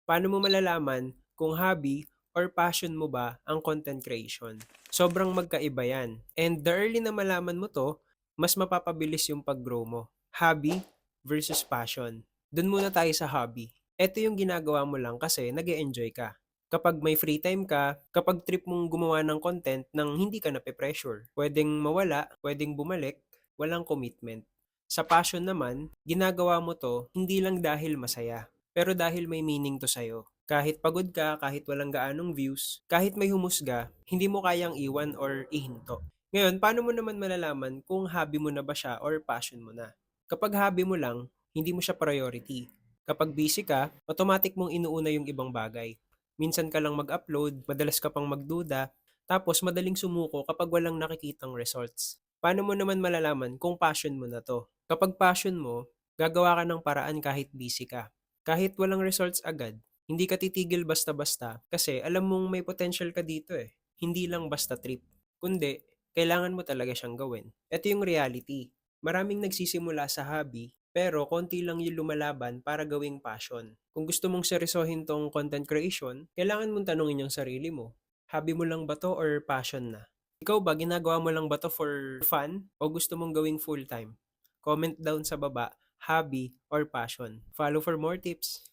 Paano mo malalaman kung hobby or passion mo ba ang content creation? Sobrang magkaiba yan. And the early na malaman mo to, mas mapapabilis yung pag-grow mo. Hobby versus passion. Doon muna tayo sa hobby. Ito yung ginagawa mo lang kasi nag enjoy ka. Kapag may free time ka, kapag trip mong gumawa ng content nang hindi ka nape-pressure, pwedeng mawala, pwedeng bumalik, walang commitment. Sa passion naman, ginagawa mo to hindi lang dahil masaya, pero dahil may meaning to sa'yo. Kahit pagod ka, kahit walang gaanong views, kahit may humusga, hindi mo kayang iwan or ihinto. Ngayon, paano mo naman malalaman kung hobby mo na ba siya or passion mo na? Kapag hobby mo lang, hindi mo siya priority. Kapag busy ka, automatic mong inuuna yung ibang bagay. Minsan ka lang mag-upload, madalas ka pang magduda, tapos madaling sumuko kapag walang nakikitang results. Paano mo naman malalaman kung passion mo na to? Kapag passion mo, gagawa ka ng paraan kahit busy ka. Kahit walang results agad, hindi ka titigil basta-basta kasi alam mong may potential ka dito eh. Hindi lang basta trip. Kundi, kailangan mo talaga siyang gawin. Ito yung reality. Maraming nagsisimula sa hobby, pero konti lang yung lumalaban para gawing passion. Kung gusto mong seryosohin tong content creation, kailangan mong tanungin yung sarili mo. Hobby mo lang ba to or passion na? Ikaw ba, ginagawa mo lang ba to for fun o gusto mong gawing full time? Comment down sa baba, hobby or passion. Follow for more tips.